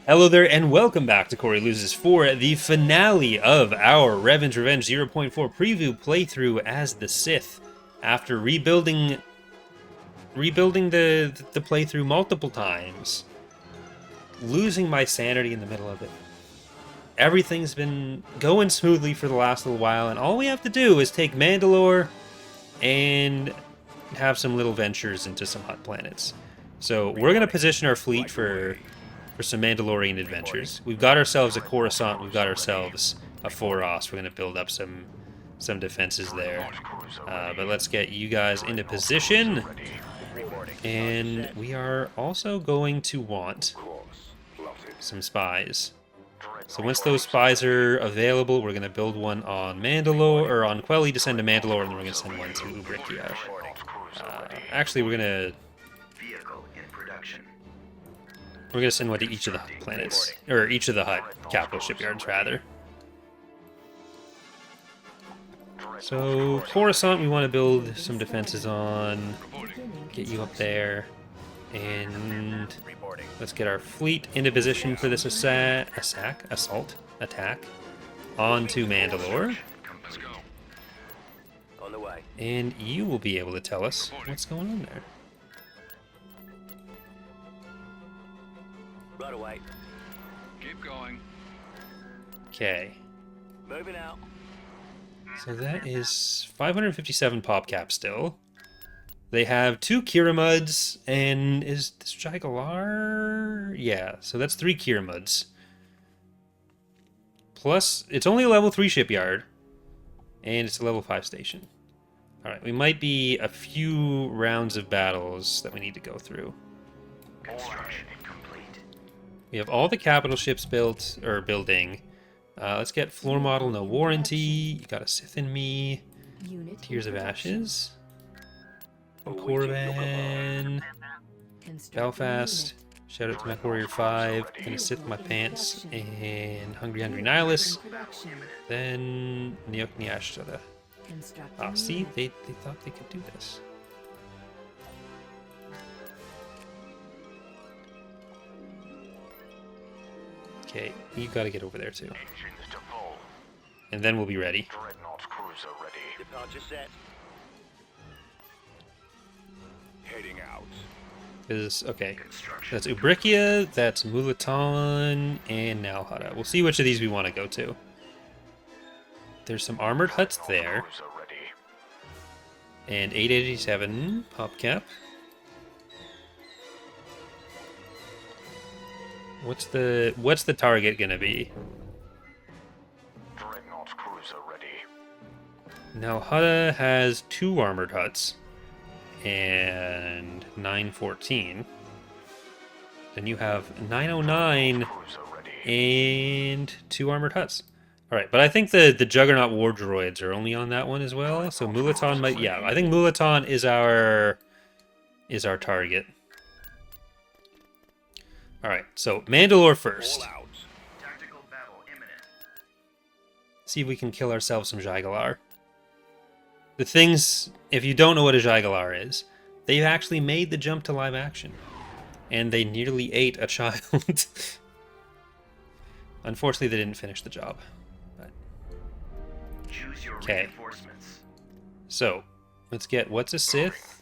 Hello there, and welcome back to Corey Loses for the finale of our Revan's Revenge 0.4 preview playthrough as the Sith. After rebuilding the playthrough multiple times, losing my sanity in the middle of it. Everything's been going smoothly for the last little while, and all we have to do is take Mandalore and have some little ventures into some hot planets. So we're going to position our fleet for some Mandalorian adventures. We've got ourselves a Coruscant, we've got ourselves a Foros. We're going to build up some defenses there. But let's get you guys into position. And we are also going to want some spies. So once those spies are available, we're going to build one on Mandalore, or on Quelly to send to Mandalore, and then we're going to send one to Ubrikia. Actually, we're going to send one to each of the planets, or each of the hut capital shipyards, rather. So, Coruscant, we want to build some defenses on, get you up there, and let's get our fleet into position for this assault attack onto Mandalore. And you will be able to tell us what's going on there. Right away. Keep going. Okay. Moving out. So that is 557 pop cap still. They have 2 Kiramuds, and is this Jaguar? Yeah, so that's 3 Kiramuds. Plus, it's only a level 3 shipyard, and it's a level 5 station. Alright, we might be a few rounds of battles that we need to go through. Construction complete. We have all the capital ships built, or building. Let's get floor model, no warranty. You got a Sith in me. Tears of Ashes. Corvan. Belfast. Shout out to my Warrior 5. Gonna Sith my pants. And Hungry Nihilus. Then Neok Nyashtada. See, they thought they could do this. Okay, you gotta get over there too. And then we'll be ready. Departure set. Heading out. Okay, that's Ubrikia, that's Mulatan, and now Hutta. We'll see which of these we want to go to. There's some armored huts there. And 887 pop cap. What's the target gonna be? Now Hutta has 2 armored huts and 914. Then you have 909 and 2 armored huts. All right, but I think the Juggernaut war droids are only on that one as well. So Mulatan might, yeah, I think Mulatan is our target. All right, so Mandalore first. Tactical battle imminent. See if we can kill ourselves some Jaguar. The things, if you don't know what a Jaguar is, they've actually made the jump to live action. And they nearly ate a child. Unfortunately, they didn't finish the job. But... Choose your Okay. reinforcements. So, let's get what's a Sith?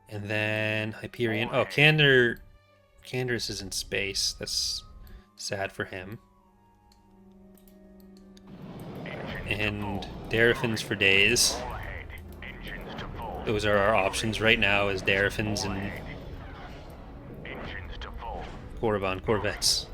And then Hyperion. Oh, Canderous is in space. That's sad for him. And Darafins for days. Those are our options right now, as Darafins and Korriban Corvettes.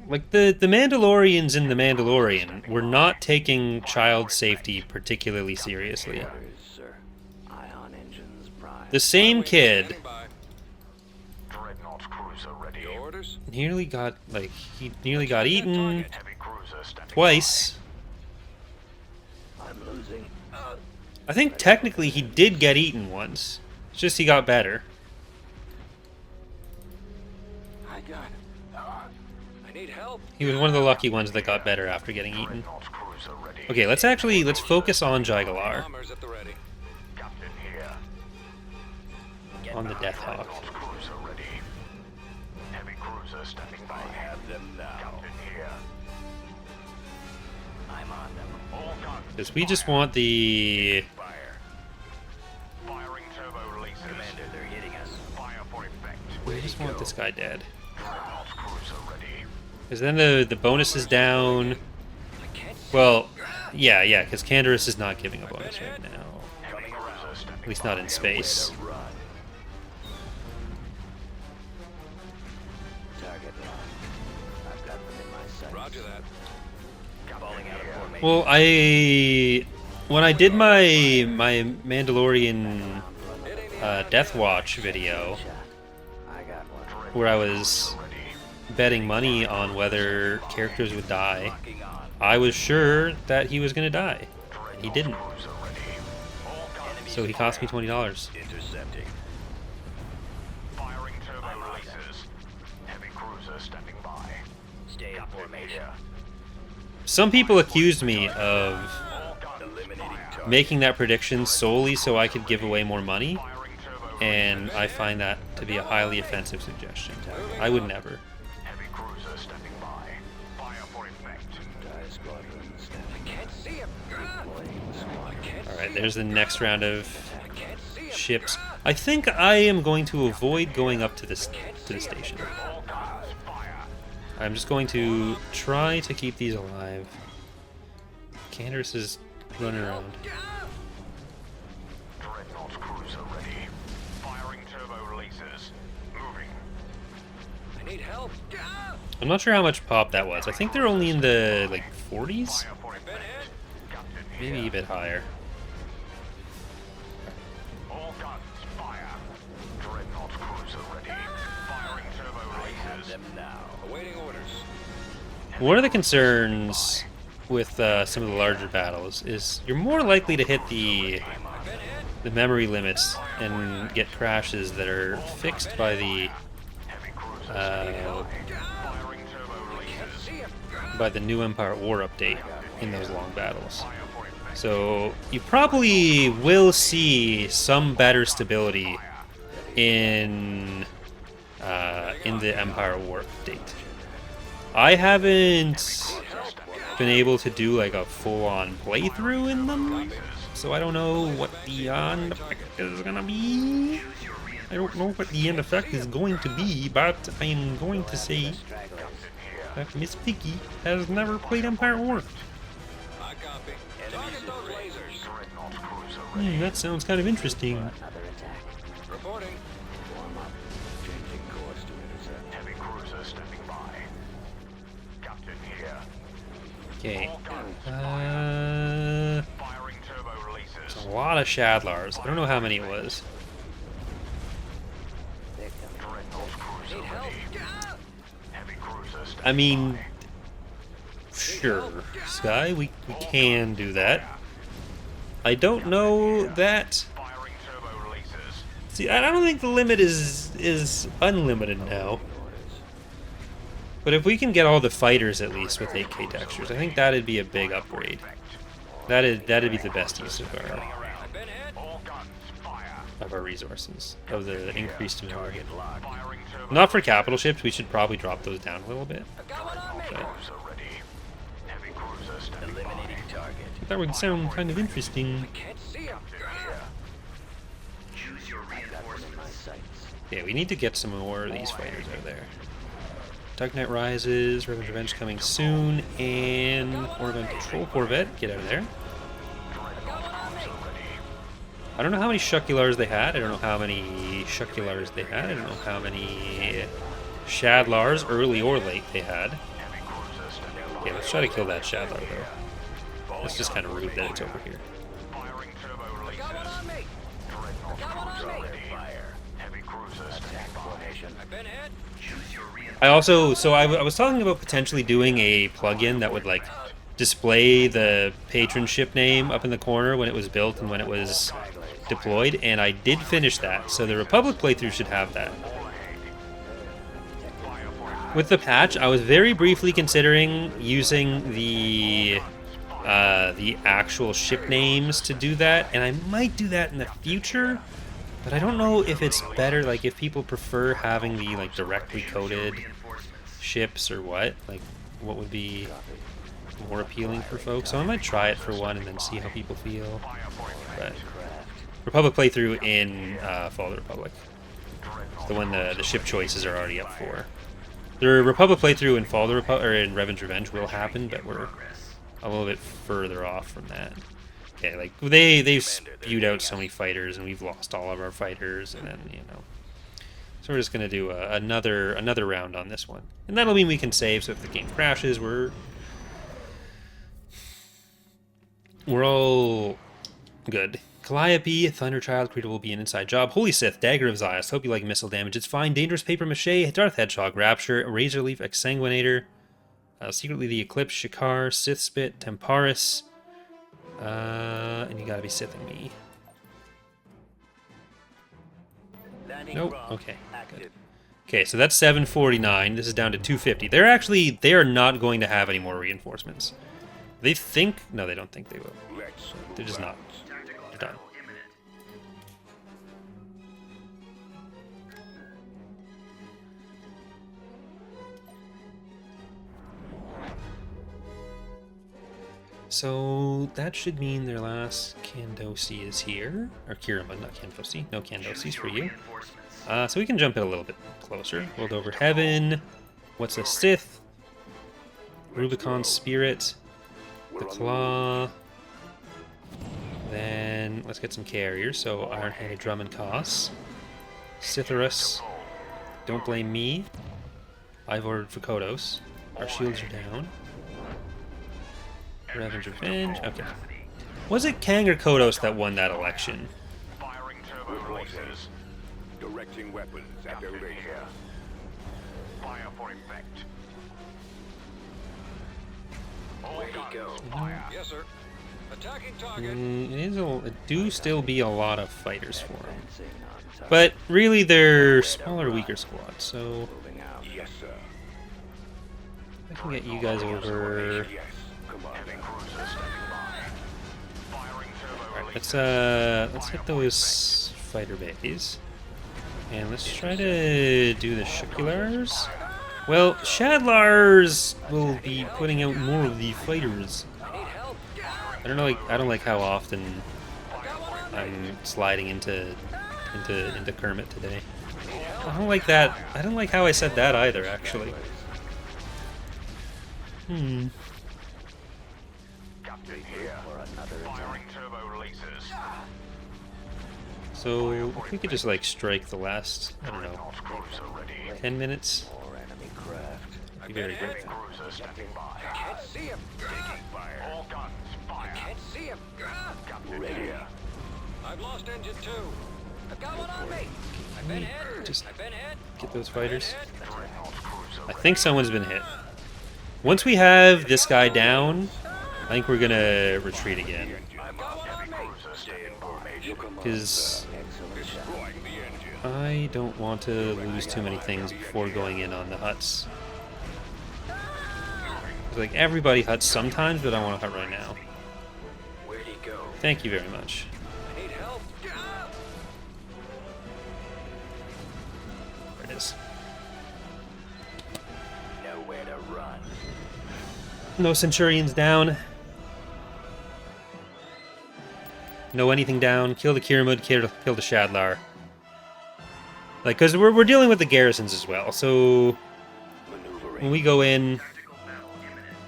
Like, the Mandalorians in The Mandalorian were not taking child safety particularly seriously. Sir. Ion engines prime. The same kid Your orders? nearly got eaten twice. I'm losing. I think technically he did get eaten once. It's just he got better. I got I need help. He was one of the lucky ones that got better after getting eaten. Okay, let's focus on Jaigalar, Bombers at the ready. Captain here. on the Death Hawk. Cruiser ready. Heavy cruiser stepping by. I have them now. Captain here. I'm on them. All guns. Because we just want the... Fire. Firing turbo releases. Commander, they're hitting us. Fire for effect. We just want this guy dead. Dreadnought cruiser ready. Because then the bonus is down. Well, yeah, because Canderous is not giving a bonus right now. Coming around. At least not in space. Run. Target locked. I've got them in my sights. Roger that. Falling out of formation. Well, when I did my Mandalorian Death Watch video, I got one. where I was betting money on whether characters would die, Locking on. I was sure that he was going to die. He didn't. Cruiser ready. All guns. So he cost me $20. Intercepting. Firing turbo releases. Heavy cruiser stepping by. Stay in formation. Some people accused me of All guns. Eliminating target. making that prediction solely so I could give away more money, Firing turbo and I find that to be a highly offensive suggestion. I would never. Heavy cruiser stepping by. Fire for effect. Die squadron stepping. I can't see him. Alright, there's the next round of ships. I think I am going to avoid going up to the station. All guns fire. I'm just going to try to keep these alive. Canderous is running around. Dreadnought cruiser ready. Firing turbo releases. Moving. I need help. I'm not sure how much pop that was. I think they're only in the, like, 40s? Fire for effect. Captain here. Maybe a bit higher. All guns fire. Dreadnought cruiser ready. Firing turbo releases. Them now. Awaiting orders. One of the concerns with some of the larger battles is you're more likely to hit the memory limits and get crashes that are fixed by the Heavy cruiser firing turbo releases. by the new Empire War update in those long battles. Fire for effect. So you probably will see some better stability in the Empire War update. I haven't been able to do like a full-on playthrough in them, so I don't know what the end effect is gonna be. I don't know what the end effect is going to be, but I am going to say that Miss Piggy has never played Empire War. I copy. Target those lasers. Dreadnought cruiser ready. That sounds kind of interesting. Another attack. Reporting. Warm up. Changing course to intercept. Heavy cruiser stepping by. Captain here. Okay. All guns firing turbo releases. A lot of Shadlars. I don't know how many it was. Dreadnought cruiser ready. Heavy cruiser stepping I mean, by. sure, Sky, we can do that. I don't know that. Firing turbo releases. See, I don't think the limit is unlimited now. But if we can get all the fighters at least with 8K textures, I think that'd be a big upgrade. That'd be the best use of All guns fire. our resources, of the increased memory. Target locked. Firing turbo. Not for capital ships. We should probably drop those down a little bit. Cruiser ready. Heavy cruiser stepping eliminating target. That would sound kind of interesting. Can't see him. Choose your reinforcements. Yeah, we need to get some more of these fighters out there. Dark Knight Rises, Revan's Revenge coming soon, and Orbital Patrol Corvette, get out of there. I don't know how many Shuculars they had, I don't know how many Shuculars they had, I don't know how many Shadlars, early or late, they had. Okay, let's try to kill that Shadlar, though. It's just kind of rude that it's over here. Firing turbo releases. Coming on me. Dreadnought cruiser ready. Fire. Heavy cruiser stepping by. I've been hit. Choose your reinforcements. I also, so I was talking about potentially doing a plugin that would, like, display the patron ship name up in the corner when it was built and when it was deployed, and I did finish that, so the Republic playthrough should have that. With the patch, I was very briefly considering using the the actual ship names to do that, and I might do that in the future, but I don't know if it's better, like if people prefer having the like directly coded ships or what would be more appealing for folks. So I might try it for one and then see how people feel. But Republic playthrough in Fall of the Republic, the one the ship choices are already up for. The Republic playthrough in Fall of the Republic or in Revan's Revenge will happen, but we're a little bit further off from that. Okay, like they've spewed out so many fighters, and we've lost all of our fighters, and then so we're just gonna do another round on this one, and that'll mean we can save. So if the game crashes, we're all good. Calliope, Thunderchild, Creator will be an inside job. Holy Sith, Dagger of Zias. Hope you like missile damage. It's fine. Dangerous Paper Mache, Darth Hedgehog, Rapture, Razorleaf, Exsanguinator, Secretly the Eclipse, Shikar, Sith Spit, Temparis, and you gotta be Sithing me. Nope. Okay. Good. Okay, so that's 749. This is down to 250. They are not going to have any more reinforcements. They think... No, they don't think they will. They're just not. They're done. So that should mean their last Kandosi is here. Or Kiramud, not Kandosi. No Kandosi's for you. So we can jump in a little bit closer. World over Heaven. What's a Sith? Rubicon Spirit. The Claw. Then let's get some carriers. So Iron-Handed Drum and Koss. Sitharus. Don't Blame Me. I've ordered for Kodos. Our shields are down. Revan's Revenge. Okay. Was it Kang or Kodos that won that election? Firing turbo releases. Directing weapons at their Captain range. here. Fire for effect. All guns, fire. Yes, sir. Attacking target. It do still be a lot of fighters for them. But really, they're smaller, weaker squads, so Yes, sir. I can get you guys over. Yes. Come on. Heavy cruisers standing by. Firing turbo Alright, releases. let's hit those fighter bays. And let's try to do the Shukulars. Well, Shadlars will be putting out more of the fighters. I don't like how often I'm sliding into Kermit today. I don't like that. I don't like how I said that either, actually. Captain here. Firing turbo releases. So if we could just like strike the last, I don't know, Cruiser ready. 10 minutes. I'd be very Heavy grateful. cruiser standing by. Can't see him. Taking fire. All guns, fire. Can't see him. Captain here. I've lost engine 2. I've got one on me. I've been hit. Just I've been hit. get those fighters. Dreadnought cruiser I think someone's been hit. Once we have this guy down, I think we're gonna retreat again. I'm up. Heavy cruiser standing by. Because Destroying the engine. I don't want to lose too many things before going in on the huts. Like, everybody huts sometimes, but I want to hut right now. Where'd he go? Thank you very much. I need help. There it is. Nowhere to run. No Centurions down. No anything down. Kill the Kiramud, kill the Shadlar. Like, because we're dealing with the garrisons as well, so when we go in,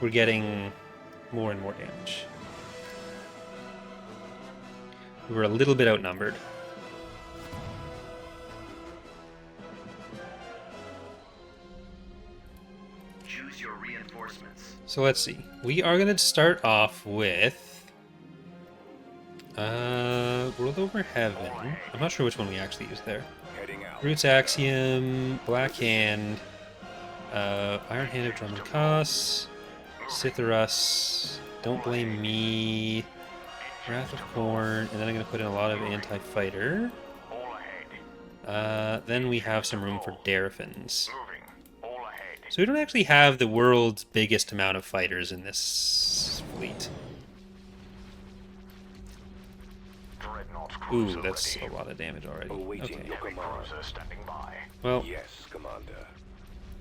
we're getting more and more damage. We're a little bit outnumbered. Choose your reinforcements. So let's see. We are going to start off with World Over Heaven. I'm not sure which one we actually used there. Heading out. Roots Axiom, Black Hand, Iron Hand of Drum and Koss, Sitharus, Don't Blame Me, Wrath of Corn, and then I'm going to put in a lot of anti-fighter. All ahead. Then we have some room for Darafins. Moving. All ahead. So we don't actually have the world's biggest amount of fighters in this fleet. Ooh, that's a lot of damage already. Awaiting Okay. your command. Cruiser standing by. Well, Yes, Commander.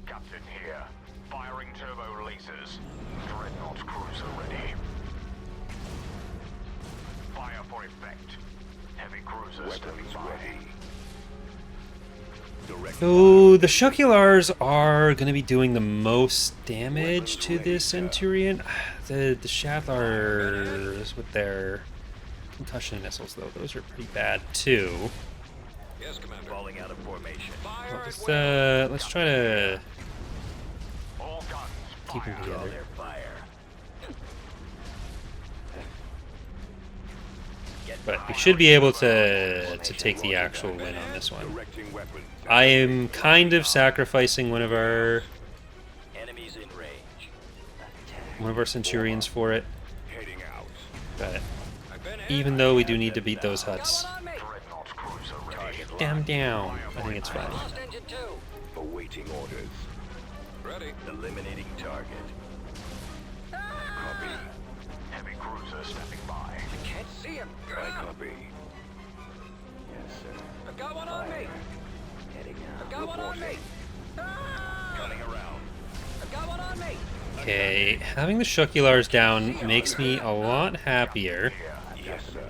Captain here. Firing turbo releases. Dreadnought cruiser ready. Fire for effect. Heavy cruiser standing Weapons by. ready. Direct so the Shukulars are going to be doing the most damage to this Centurion. The Shadlars with their concussion missiles, though, those are pretty bad too. Yes, Commander. Falling out of formation. Fire Let's, at will. let's try to All guns. keep them Fire. together. Fire. But we should be able to take the actual win on this one. directing weapons. I am kind of sacrificing one of our Enemies in range. Centurions for it, Heading out. but I've been hit. even though we do need to beat those Got huts, one on me. Dreadnought cruiser ready. damn down. I think it's fine. Lost engine 2. Awaiting orders. Ready. Eliminating target. Copy. Heavy cruiser standing by. Can't see him. I copy. Yes, sir. I've got one on me. Heading I've got one on me. Coming around. I've got one on me. Okay, having the Shukulars down makes me a lot happier. Yes, sir.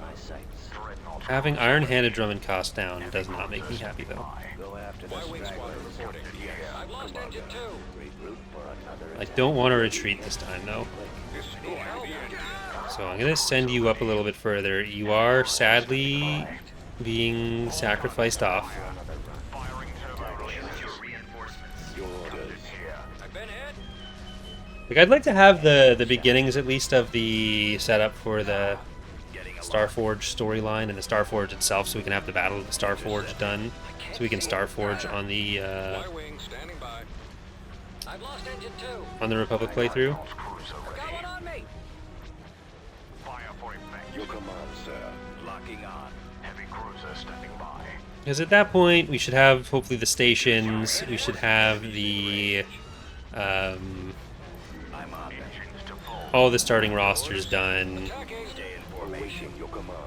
Dreadnought Having Iron-Handed Drummond cost down does not make me happy, though. go after Y-wing squadron reporting. I've lost engine 2. Regroup for another I don't want to retreat this time, though. Destroy the engine. So I'm going to send you up a little bit further. You are sadly being sacrificed off. firing turbo Choose your reinforcements. Your orders. I've been hit. Like, I'd like to have the beginnings, at least, of the setup for the Starforge storyline and the Starforge itself, so we can have the Battle of the Starforge done, so we can Starforge on the Y-wing standing by. I've lost engine 2. Republic playthrough. cruiser I've got one on me. Fire for effect. Your command, sir. Locking on. Heavy cruiser standing by. Because at that point, we should have hopefully the stations. We should have the I'm on. Engines to full. all the starting rosters done. Attacking. Stay in formation. Awaiting your command.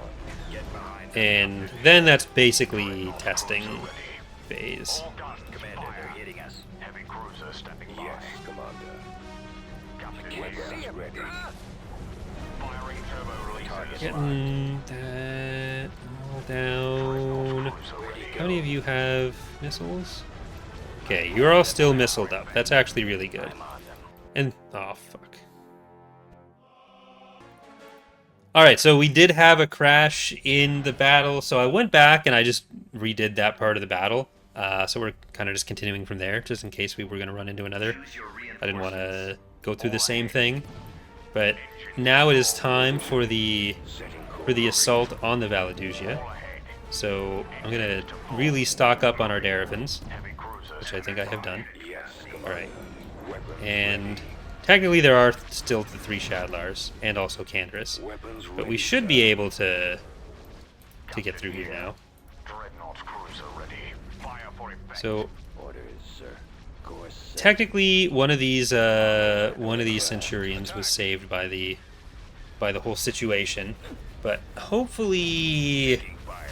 Get behind. And then that's basically testing phase. All guns. Commander, they're hitting us. Heavy cruiser standing by. Yes, Commander. Captain Can't see here. him. ready. Firing turbo releases. Getting that all down. How many of you have missiles? Okay, you're all still missiled up. That's actually really good. I'm on them. And oh fuck. Alright, so we did have a crash in the battle, so I went back and I just redid that part of the battle. So we're kind of just continuing from there, just in case we were going to run into another. Choose your I didn't want reinforcements. to go through the same thing. But now it is time for the assault on the Validia. So I'm going to really stock up on our Darafins, Heavy cruiser. which I think I have done. Yes, Commander. Alright. Weapons And technically there are still the 3 Shadlars and also Candrass. Weapons But we ready, should sir. be able to get through here now. Dreadnought cruiser ready. Fire for effect. So Orders, sir. Course set. technically one of these Centurions was saved by the whole situation. But hopefully Fire.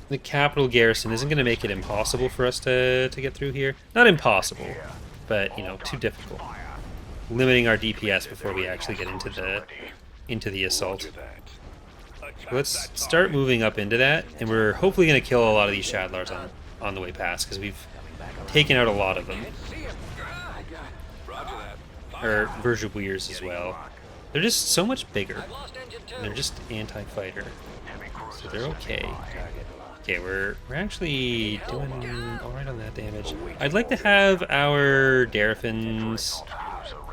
the capital garrison isn't going to make it impossible for us to get through here. Not impossible, but you know, too difficult. Fire. Limiting our DPS before we actually get into the assault. Roger that. Let's start moving up into that, and we're hopefully going to kill a lot of these Shadlars on the way past, because we've taken out a lot of them. Can't see him. Roger that. Or Verjabuirs as well. They're just so much bigger. I've lost engine 2. And they're just anti-fighter, Heavy cruiser. so they're okay. Okay, we're actually doing alright on that damage. I'd like to have our Darafins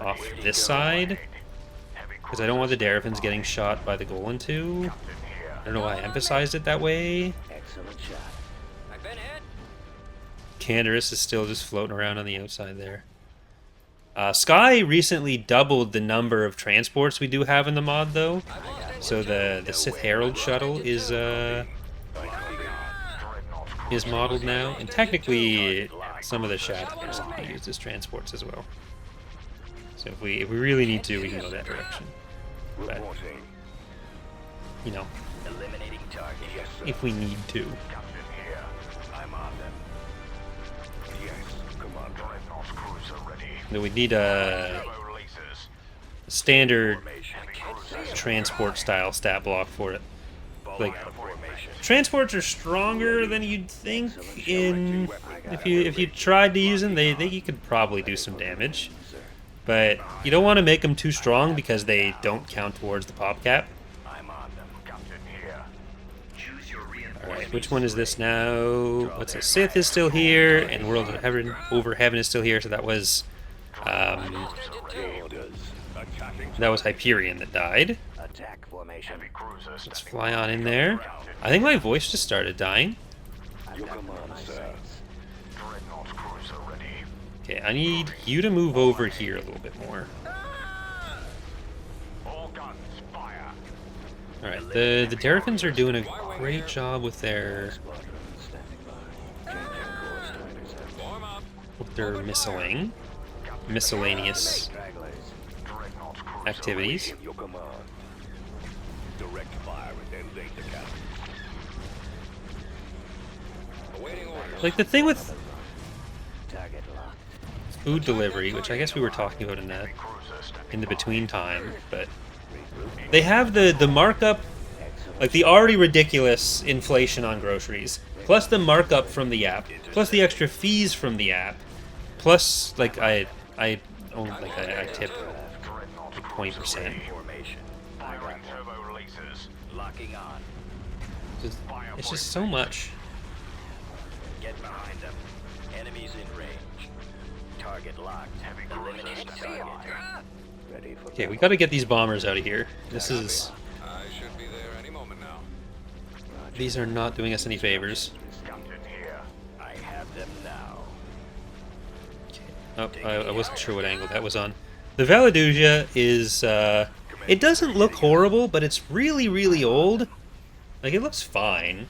off this side, because I don't want the Darafins getting shot by the Golan 2. I don't know why I emphasized it that way. Excellent shot. I've been hit. Candaris is still just floating around on the outside there. Sky recently doubled the number of transports we do have in the mod, though. I've lost engine So 2. the Sith Herald shuttle is modeled now, and technically some of the Shadowhunters can be used as transports as well. So if we really need to, we can go that direction. But Reporting. you know, Eliminating target. Yes, sir. if we need to. Captain here. I'm on them. Yes, Commander. Dreadnought cruiser ready. Though we need a Turbo releases. standard Formation. transport style stat block for it. Like, Formation. transports are stronger than you'd think. In if you tried to use them, they you could probably do some damage. But you don't want to make them too strong because they don't count towards the pop cap. I'm on them. Captain here. Choose your reinforcements. Alright, which one is this now? What's it? Sith is still here, and World of Heaven over Heaven is still here. So that was Orders. Attacking. that was Hyperion that died. Attack formation. Heavy cruiser Let's stepping fly by. on in there. I think my voice just started dying. Your command, sir. Dreadnought cruiser ready. Okay, I need you to move over here a little bit more. All guns fire. Alright, the Darafins are doing a great job with their Squadron standing by. Changing course to intercept. Form up. miscellaneous Stragglers. Dreadnought cruiser activities. Your command. Direct fire and then laser cannons. Awaiting orders. Like the thing with Target locked. food delivery, which I guess we were talking about in the cruiser stepping between time, but Regroup. they have the markup, Excellent. like the already ridiculous inflation on groceries, plus the markup from the app, plus the extra fees from the app, plus like I tip Dreadnought like 20%. Formation. firing turbo releases. Locking on. It's just so much. Get behind them. Enemies in range. Target locked. Heavy cruiser Eliminating stepping target. by. Ready for Okay, we got to get these bombers out of here. This is I should be there any moment now. these are not doing us any favors. Captain here. I have them now. Oh, I wasn't sure what angle that was on. The Validia is, it doesn't look horrible, but it's really, really old. Like, it looks fine.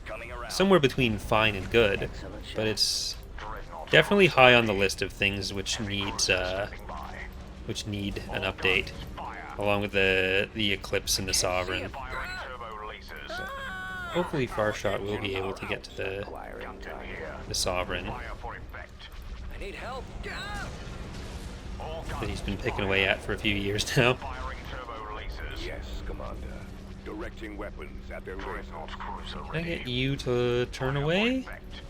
Coming around. Somewhere between fine and good. But it's Dreadnought definitely high on the list of things which needs, stepping by. which need an update. Fire. Along with the Eclipse and the Sovereign. Firing turbo releases. Hopefully Farshot will be able to get to the acquiring Captain here. Sovereign Fire for effect. I need help. All that guns he's been picking away at for a few years now. firing turbo releases. Yes, Commander. Directing weapons at their rear. Dreadnought cruiser Can I ready. get you to turn away? Effect.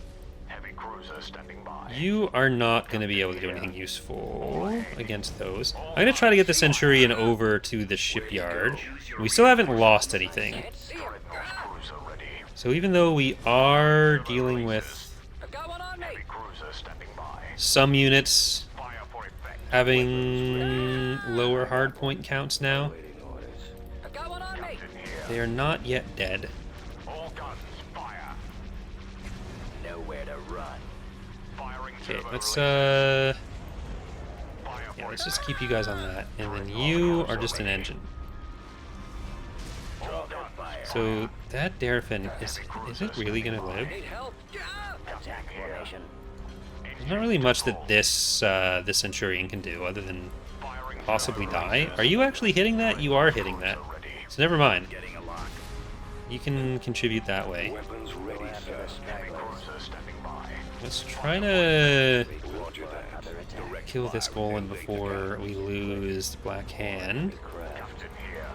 Heavy cruiser standing by. You are not going to be able to do anything useful against those. I'm going to try to get the Centurion over to the shipyard. We still haven't lost anything. Can't see him. Dreadnought cruiser ready. So even though we are dealing with I've got one on me. Heavy cruiser standing by. some units Fire for effect. having lower hardpoint counts now, Waiting orders. I've got one on me. Captain here. they are not yet dead. All guns fire. Nowhere to run. Firing Okay, turbo let's releases. Fire yeah, for let's just effect. keep you guys on that, and then you are just an engine. All guns fire. So that Darafin is it really gonna live? Need help. Attack formation. There's not really much that this this Centurion can do other than Firing possibly turbo die. releases. Are you actually hitting that? You are hitting that. Ready. So never mind. Getting a lock. You can contribute that way. Weapons ready, sir. Heavy cruiser standing by. Let's try to Roger that. Direct kill this fire and golem then laser before cannons. we lose the Black Hand. Craft. Captain here.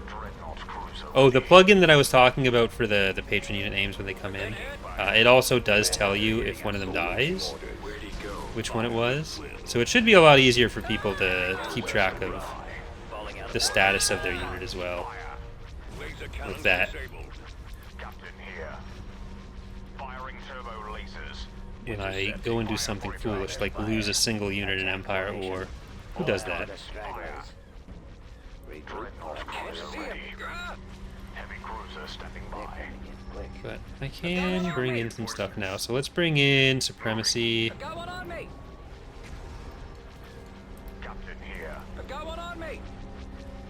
Dreadnought cruiser Oh, the ready. plugin that I was talking about for the patron unit names when they come in, it also does tell you if one of them dies, Where'd he go? which one it was. So it should be a lot easier for people to keep track of Falling out of the status of their unit as well. Laser cannons With that. disabled. Captain here. Firing turbo releases. When I go and do something foolish, like lose a single unit in Empire at War. Who does that? Stragglers. Regroup. Dreadnought cruiser See him. ready. Heavy cruiser standing by. Quick. But I can bring in some stuff now. So let's bring in Supremacy. I've got one on me. Captain here. I've got one on me.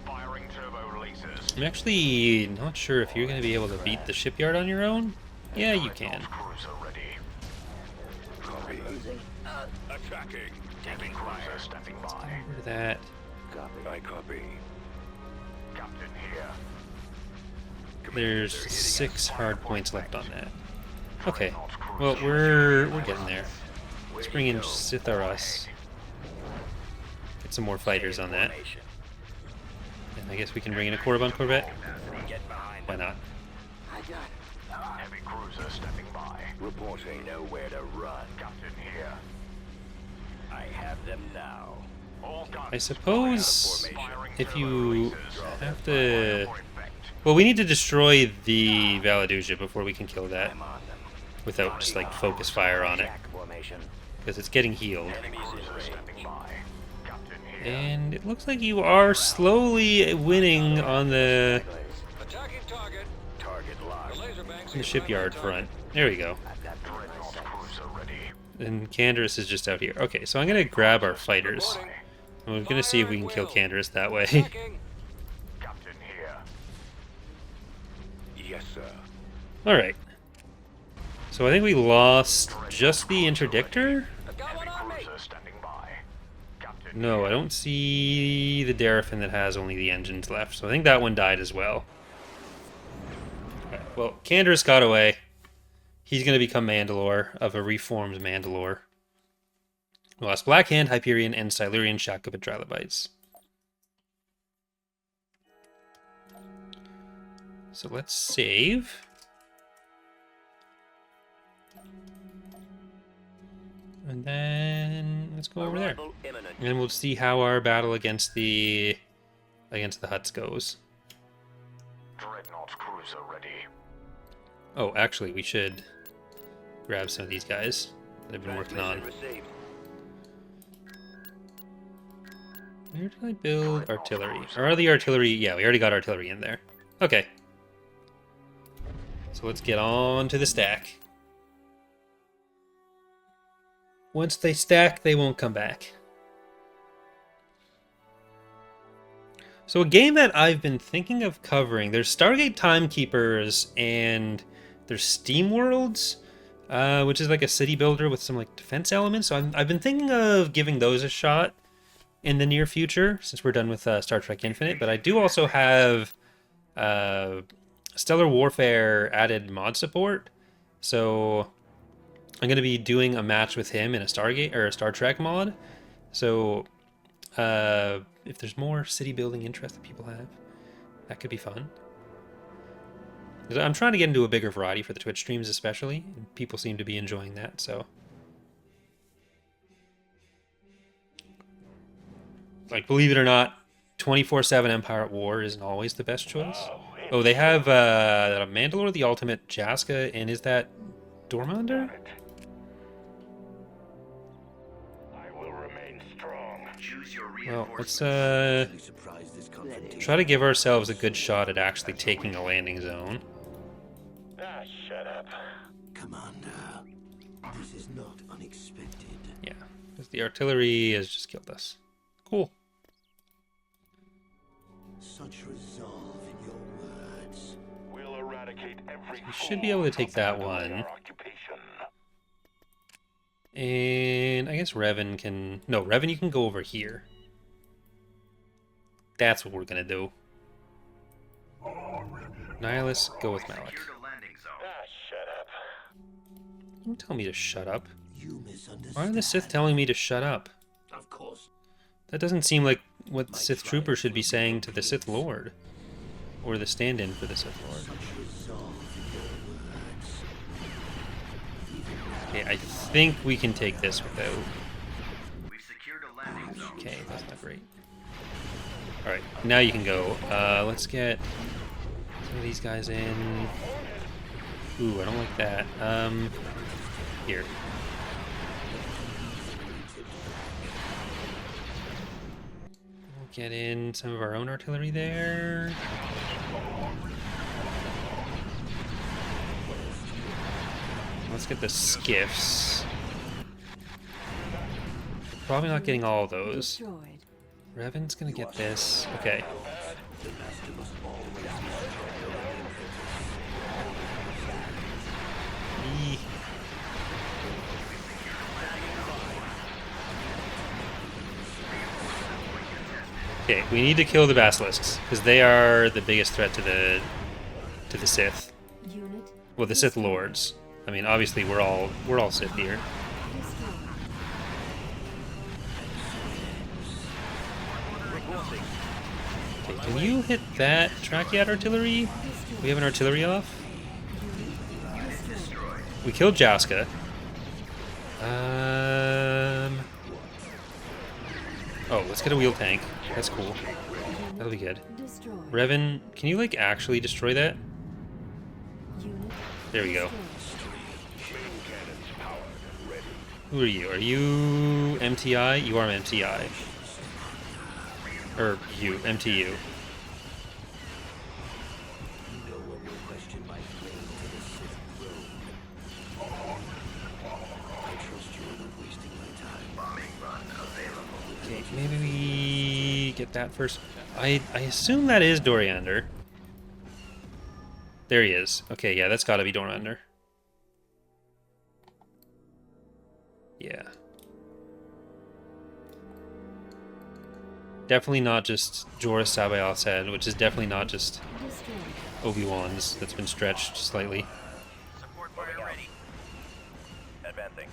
Firing turbo releases. I'm actually not sure if you're going to be able to beat the shipyard on your own. Yeah, you can. Cruiser ready. Copy. Attacking. Heavy cruiser standing by. Over that. Copy. I copy. Captain here. There's 6 hard points left on that. Okay, well, we're getting there. Let's bring in Sith Us. Get some more fighters on that. Formation. And I guess we can bring in a Korriban Corvette. Get behind Why them. not? I got it. Heavy cruiser stepping by. Reporting. Nowhere to run. Captain here. I have them now. All guns. I suppose Firing if turbo you releases. have Fire to... for effect. Well, we need to destroy the Validia before we can kill that I'm on them. without just like focus fire on it, Attack formation. because it's getting healed. Enemies in Cruiser range. stepping by. Captain here. And it looks like you are slowly winning on the Attacking target. Target locked. Laser banks. the shipyard front. There we go. Dreadnought cruiser ready. And Canderous is just out here. Okay, so I'm gonna grab our fighters. And we're gonna see if we can kill Canderous that way. Attacking. Captain here. Yes, sir. Alright. So I think we lost just the interdictor? I've got one Heavy on me. cruiser standing by. Captain No, here. I don't see the Daraphin that has only the engines left. So I think that one died as well. Okay, well, Canderous got away. He's going to become Mandalore, of a reformed Mandalore. We lost Blackhand, Hyperion, and Silurian Shakub and Trilobites. So let's save. And then let's go over there. Arrival imminent. And we'll see how our battle against the Hutts goes. Dreadnought cruiser ready. Oh, actually, we should grab some of these guys that I've been working on. Transmission received. Where did I build artillery? Or are the artillery? Yeah, we already got artillery in there. Okay. So let's get on to the stack. Once they stack, they won't come back. So a game that I've been thinking of covering, there's Stargate Timekeepers and there's Steam Worlds, which is like a city builder with some like defense elements. So I've been thinking of giving those a shot in the near future, since we're done with Star Trek Infinite. But I do also have Stellar Warfare added mod support, so I'm going to be doing a match with him in a Stargate or a Star Trek mod. So if there's more city building interest that people have, that could be fun. 'Cause I'm trying to get into a bigger variety for the Twitch streams especially, and people seem to be enjoying that, so. Like, believe it or not, 24/7 Empire at War isn't always the best choice. Oh, they have Mandalore, the Ultimate, Jaska, and is that Dormander? I will remain strong. Choose your Well, let's reinforcements. try to give ourselves a good shot at actually taking a landing zone. Ah, shut up. Commander, this is not unexpected. Yeah, because the artillery has just killed us. Cool. Such resolve in your words. We'll eradicate every We should be able to take that one. occupation. And I guess Revan can... No, Revan, you can go over here. That's what we're going to do. Nihilus, go with Malik. Secure the landing zone. Ah, shut up. Don't tell me to shut up. You misunderstand. Why are the Sith telling me to shut up? Of course. That doesn't seem like what the Sith Trooper should be saying to the Sith Lord. Or the stand-in for the Sith Lord. Such resolve in your words. Okay, I think we can take this without... We've secured a landing zone. Okay, that's not great. Alright, now you can go. Let's get some of these guys in. Ooh, I don't like that. Here. We'll get in some of our own artillery there. Let's get the skiffs. Probably not getting all of those. Destroyed. Revan's gonna get this. Okay. Eee. Okay, we need to kill the basilisks because they are the biggest threat to to the Sith. Unit Well, the Sith Lords. I mean, obviously we're all Sith here. destroyed. Okay, can you hit that Trachead artillery? We have an artillery off. We killed Jaska. Oh, let's get a wheel tank. That's cool. That'll be good. Destroyed. Revan, can you, like, actually destroy that? Unit There we go. destroyed. Who are you? Are you MTI? You are MTI. Or you, MTU. No one will question my claim to the Sith throne. I trust you are not wasting my time. Okay, maybe we get that first. I assume that is Doriander. There he is. Okay, yeah, that's gotta be Doriander. Yeah. Definitely not just Jorah Sabayoth's head, which is definitely not just Destroyed. Obi-Wan's that's been stretched slightly. Support fire ready. Advancing.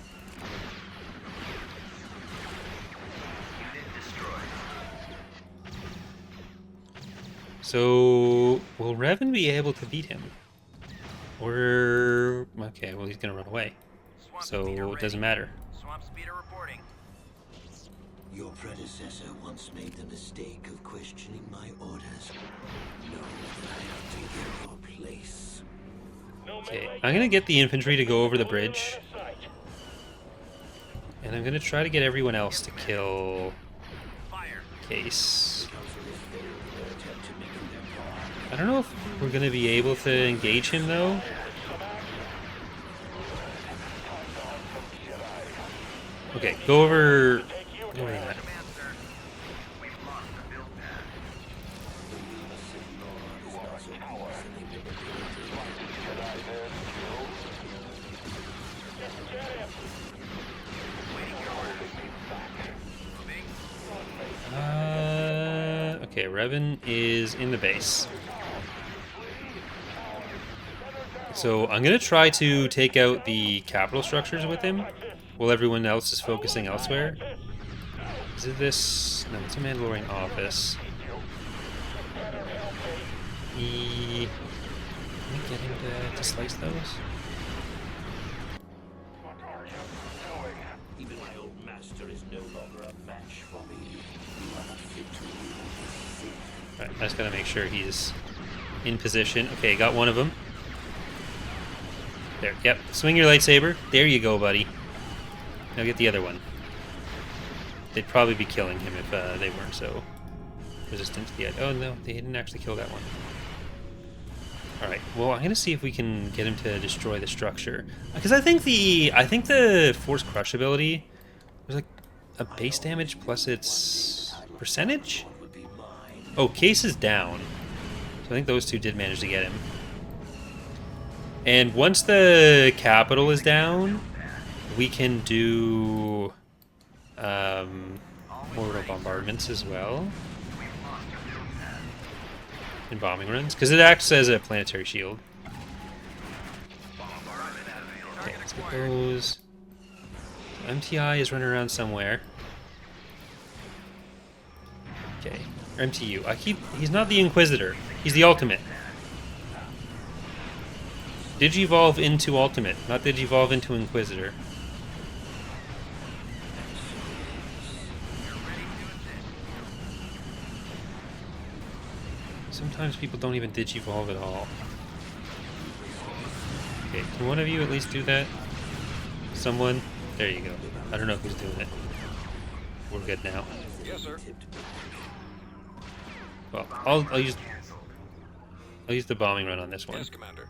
So, will Revan be able to beat him? Or... okay, well he's gonna run away. Swamp So, speeder it doesn't ready. matter. Swamp speeder reporting. Your predecessor once made the mistake of questioning my orders. Know that I have taken your place. Okay, I'm gonna get the infantry to go over the bridge. And I'm gonna try to get everyone else to kill Fire. Case. I don't know if we're gonna be able to engage him though. Okay, go over. Go over that. Okay, Revan is in the base. So I'm gonna try to take out the capital structures with him, while everyone else is focusing elsewhere. Is it this? No, it's a Mandalorian office. Can we get him to slice those? Even my old master is no longer a match for me. You are not fit to rule this Sith. Alright, I just gotta make sure he's in position. Okay, got one of them. There, yep. Swing your lightsaber. There you go, buddy. Now get the other one. They'd probably be killing him if they weren't so resistant to the... oh, no, they didn't actually kill that one. Alright, well, I'm gonna see if we can get him to destroy the structure. Because I think the Force Crush ability was like a base damage plus its percentage? Would be mine. Oh, Case is down. So I think those two did manage to get him. And once the capital is down, we can do orbital bombardments as well. And bombing runs, because it acts as a planetary shield. Okay, let's get those. MTI is running around somewhere. Okay, or MTU. He's not the Inquisitor. He's the Ultimate. Digivolve into Ultimate, not Digivolve into Inquisitor. Sometimes people don't even Digivolve at all. Okay, can one of you at least do that? Someone? There you go. I don't know who's doing it. We're good now. Yes, sir. Well, I'll use the bombing run on this one. Yes, Commander.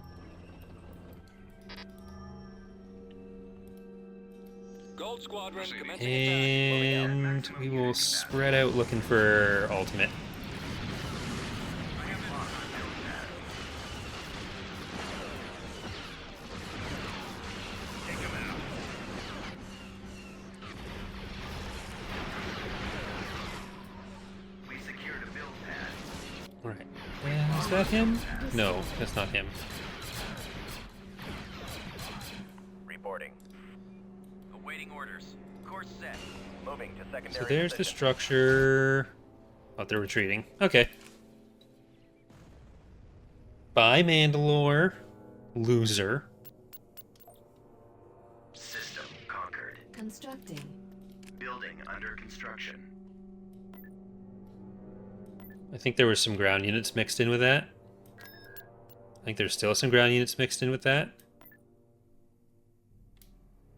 Gold Squadron commencing And we will spread out looking for Ultimate. Alright. Is that him? No, that's not him. Reporting. Awaiting orders. Course set. Moving to secondary. So there's the position. structure. Oh, they're retreating. Okay. Bye, Mandalore. Loser. System conquered. Constructing. Building under construction. I think there were some ground units mixed in with that. I think there's still some ground units mixed in with that.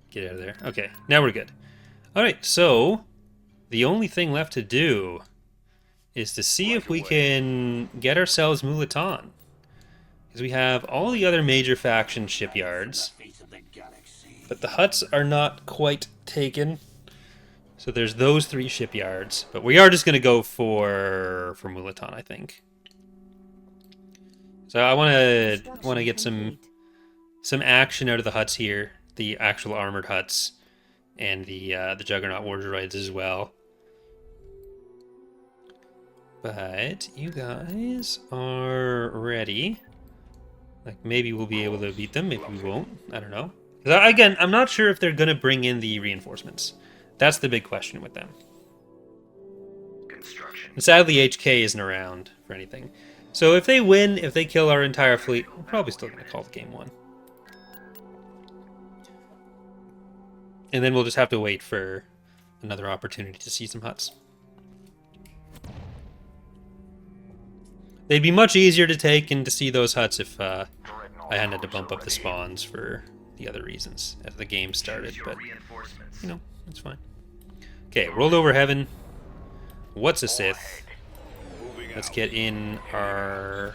Get out of there. Okay, now we're good. Alright, so the only thing left to do is to see if we can get ourselves Mulatan. Because we have all the other major faction shipyards, Face of the galaxy. but the huts are not quite taken. So there's those 3 shipyards, but we are just going to go for Mulatan, I think. So I want to get some action out of the huts here, the actual armored huts, and the Juggernaut war droids as well. But you guys are ready. Like, maybe we'll be able to beat them, maybe we won't. I don't know. 'Cause again, I'm not sure if they're going to bring in the reinforcements. That's the big question with them. Construction. And sadly, HK isn't around for anything. So if they win, if they kill our entire fleet, we're probably still going to call the game won. And then we'll just have to wait for another opportunity to see some huts. They'd be much easier to take and to see those huts if I hadn't had to bump up the spawns for the other reasons as the game started, Choose your but, reinforcements. you know, it's fine. Okay, rolled over heaven. What's a Sith? Let's get in our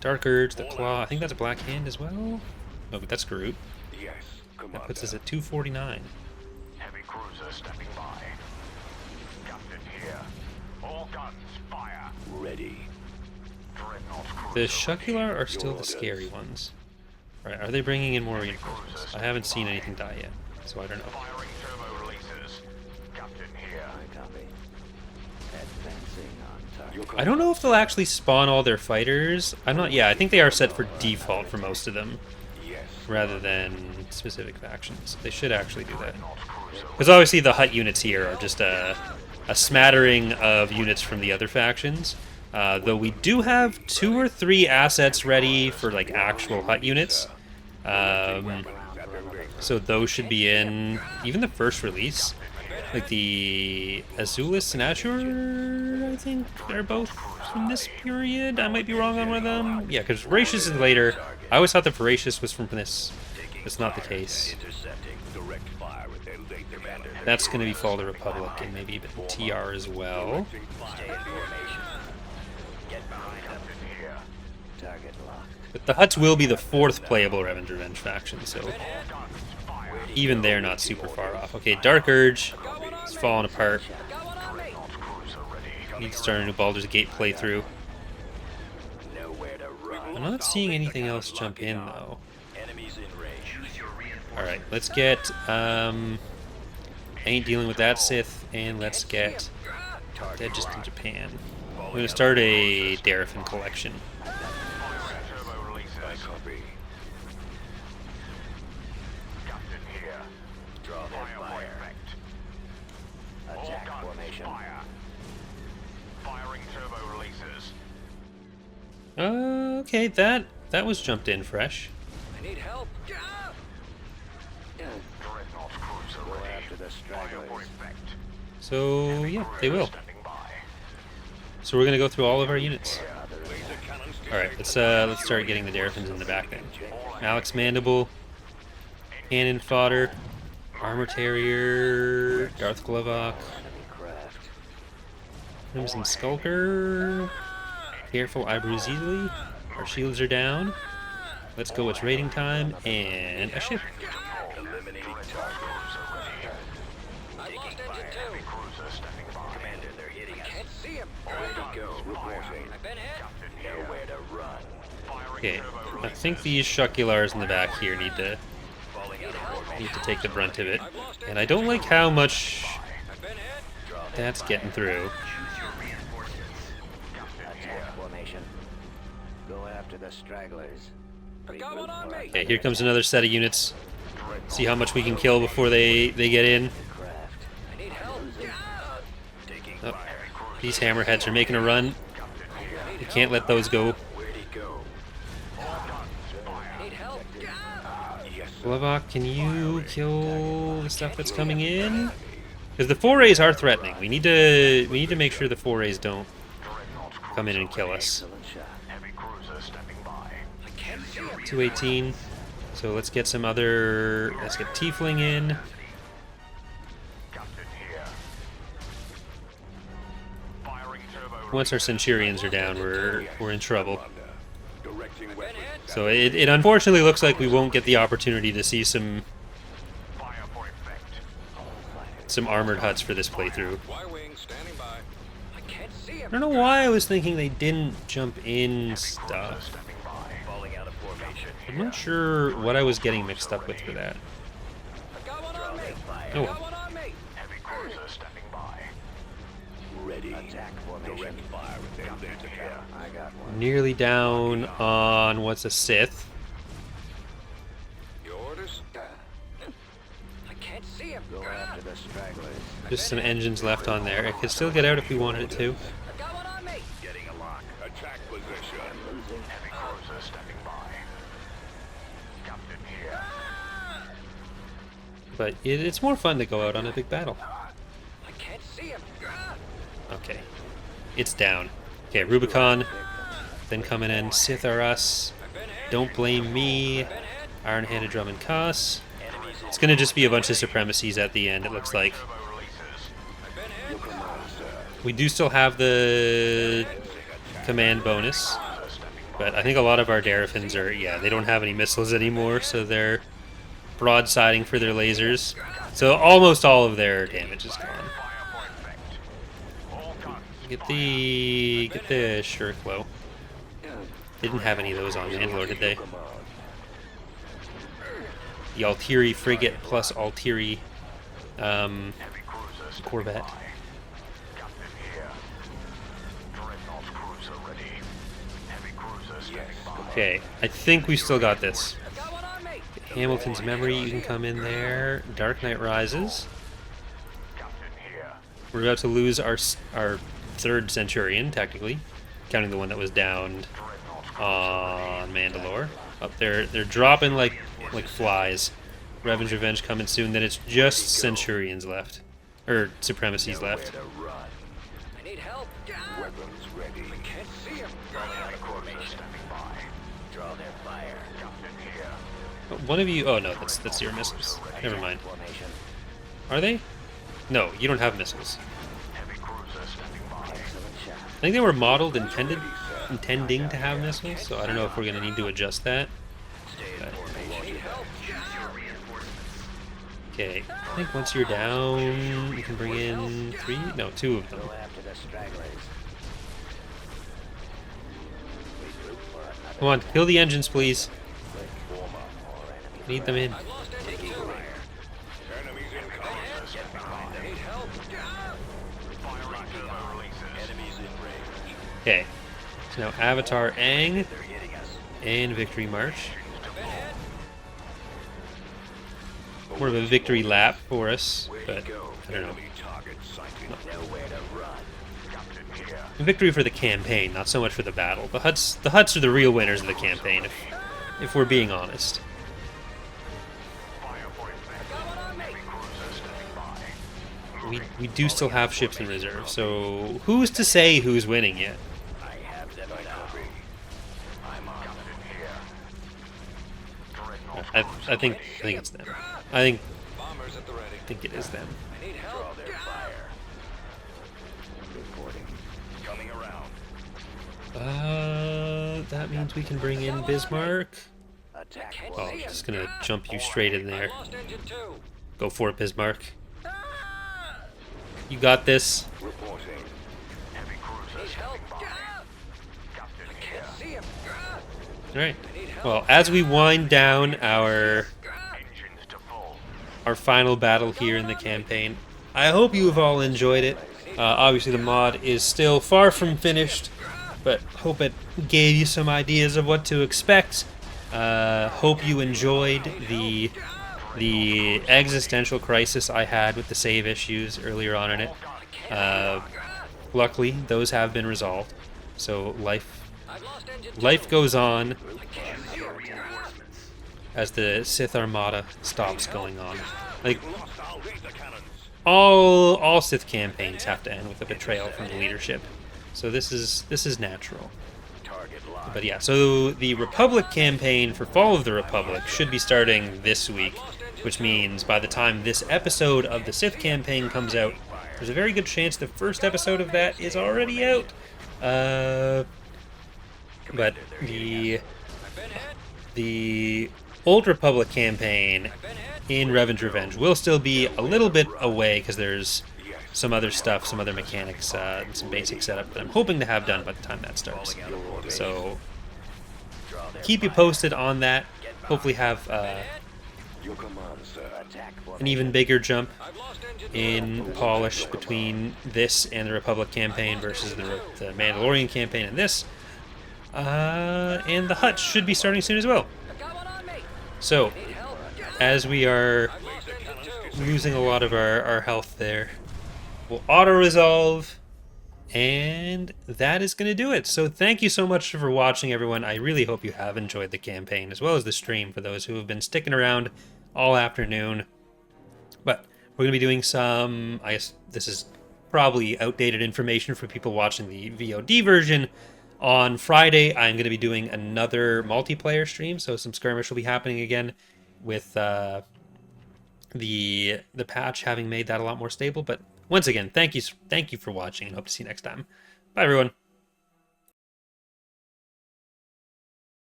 Dark Urge, the Claw. I think that's a Black Hand as well. No, but that's Groot. Yes, That puts us at 249. Heavy cruiser stepping by. Captain here. All guns fire. Ready. Dreadnought cruiser. The Shukular are still the scary ones. Right, are they bringing in more reinforcements? I haven't seen anything die yet, so I don't know. Firing turbo releases. Captain here. Copy. Advancing on target. I don't know if they'll actually spawn all their fighters. I'm not. Yeah, I think they are set for default for most of them, Yes. rather than specific factions. They should actually do that. Because obviously the hut units here are just a smattering of units from the other factions. Though we do have 2 or 3 assets ready for like actual hut units. So those should be in even the first release. Like the Azulis and Ashur, I think, are both from this period. I might be wrong on one of them. Yeah, because Voracious is later. I always thought that Voracious was from this. That's not the case. Intercepting. Direct fire with their laser commander. That's going to be Fall of the Republic and maybe a bit of TR as well. Stay in formation. Get behind them. Here. Target locked. But the Huts will be the 4th playable Revan Revenge faction, so even they're not super far off. Okay, Dark Urge is falling apart. Need to start a new Baldur's Gate playthrough. Nowhere to run. I'm not seeing anything else jump in though. Enemies in range. Choose your reinforcements. Alright, let's get ain't dealing with that Sith, and let's get Dead Just in Japan. I'm gonna start a Darafin collection. Turbo releases. Copy. Captain here. Draw their Fire fire. effect. All Attack guns formation. fire. Firing turbo releases. Okay, that was jumped in fresh. I need help. Dreadnought cruiser ready. After the stragglers. Fire effect. So yeah, they will. Stepping by. So we're gonna go through all of our units. Laser cannons. Alright, let's start getting the Darafins in the back then. Alex Mandible, Cannon Fodder, Armor Terrier, Darth Glovok, Craft. Crimson Skulker. Careful, I bruise easily. Our shields are down. Let's go, it's raiding time, and a ship. Eliminating target. Taking fire. Heavy cruiser stepping by. Commander, they're hitting us. Can't see him. Ready to go. Reporting. I've been hit. Nowhere to run. Firing Okay, turbo I releases. think these Shukulars in the back here need to Falling out of formation. take the brunt of it. And I don't like how much I've been hit. Draw their that's getting through. Choose your reinforcements. Attack formation. Go after after the stragglers. Okay, here comes another set of units. See how much we can kill before they get in. Oh, these hammerheads are making a run. We can't let those go. Where'd he go? Levok, can you kill the stuff that's coming in? Because the forays are threatening. We need to make sure the forays don't come in and kill us. Heavy cruiser stepping by. 218. So let's get some other. Let's get Tiefling in. Captain here. Firing turbo. Once our Centurions are down, we're in trouble. Directing weapons. So it unfortunately looks like we won't get the opportunity to see some Fire for effect. armored huts for this playthrough. Y-wing standing by. I don't know why I was thinking they didn't jump in stuff. Stepping by. Falling out of formation. I'm not sure what I was getting mixed up with for that. Oh, Heavy cruiser stepping by. Ready. Attack formation. Direct fire at them. Then to count. I got one. nearly down on what's a Sith. Your orders? Go after the stragglers. Just some engines left on there. It could still get out if we wanted it to. Getting a lock. Attack position. Heavy cruiser stepping by. Captain here. But it's more fun to go out on a big battle. Okay. It's down. Okay, Rubicon. Then coming in, Sith are us. Don't blame me. Iron-handed drum and cuss. It's gonna just be a bunch of supremacies at the end, it looks like. Turbo releases. We do still have the command bonus, but I think a lot of our Darafins are, yeah, they don't have any missiles anymore, so they're broadsiding for their lasers. So almost all of their damage is gone. Fire for effect. All guns. Get the Shurklo. Didn't have any of those on Mandalore, did they? The Altieri frigate plus Altieri Heavy cruiser stepping Corvette. by. Captain here. Dreadnought cruiser ready. Heavy cruiser stepping by. Okay, I think we still got this. Hamilton's Memory, you can come in there. Dark Knight Rises. Captain here. We're about to lose our third Centurion, technically, counting the one that was downed on Mandalore. Up there, they're dropping like flies. Revan's Revenge coming soon. Then it's just Centurions left, or Supremacies left. Weapons ready. Heavy cruiser stepping by. Draw their fire. Captain here. One of you, oh no, that's your missiles. Never mind. Formation. Are they? No, you don't have missiles. Heavy cruiser stepping by. Excellent shot. I think they were modeled intending to have missiles, so I don't know if we're gonna need to adjust that. Stay in formation. Okay, I think once you're down, you can bring in two of them. Go after the stragglers. Regroup for another Come on, kill the engines, please. quick. More enemy Need them in. taking fire. Enemies in contact. Get behind them. Firing turbo releases. Enemies in range. Okay, so now Avatar Aang They're hitting us. and Victory March. More of a victory lap for us, but I don't know. Enemy target sighted. Nowhere to run. Captain here. Victory for the campaign, not so much for the battle. The huts are the real winners of the campaign, if we're being honest. Fire for effect. Heavy cruiser stepping by. We do still have ships in reserve, so who's to say who's winning yet? I have them now. I'm on them. Captain here. Dreadnought I think it's them. I Bombers at the ready. think it is them. Draw their fire. Reporting. Coming around. That means we can bring in Bismarck. Attack Oh, I'm formation. just gonna jump you straight in there. Go for it, Bismarck. You got this. Reporting. Heavy cruiser stepping by. Captain here. Alright. Well, as we wind down Engines to full. our final battle here in the campaign, I hope you have all enjoyed it. Obviously, the mod is still far from finished, but hope it gave you some ideas of what to expect. Hope you enjoyed the existential crisis I had with the save issues earlier on in it. Luckily, those have been resolved. So life goes on as the Sith Armada stops going on. Like, all Sith campaigns have to end with a betrayal from the leadership. So this is natural. But yeah, so the Republic campaign for Fall of the Republic should be starting this week, which means by the time this episode of the Sith campaign comes out, there's a very good chance the first episode of that is already out. But the Old Republic campaign in Revan's Revenge will still be a little bit away because there's some other stuff, some other mechanics, some basic setup that I'm hoping to have done by the time that starts. So keep you posted on that. Hopefully have an even bigger jump in polish between this and the Republic campaign versus the Mandalorian campaign and this. And the Hut should be starting soon as well. So, as we are losing a lot of our health there, we'll auto-resolve, and that is going to do it. So thank you so much for watching, everyone. I really hope you have enjoyed the campaign, as well as the stream, for those who have been sticking around all afternoon. But we're going to be doing some, I guess this is probably outdated information for people watching the VOD version. On Friday, I'm going to be doing another multiplayer stream, so some skirmish will be happening again with the patch having made that a lot more stable. But once again, thank you for watching, and hope to see you next time. Bye, everyone.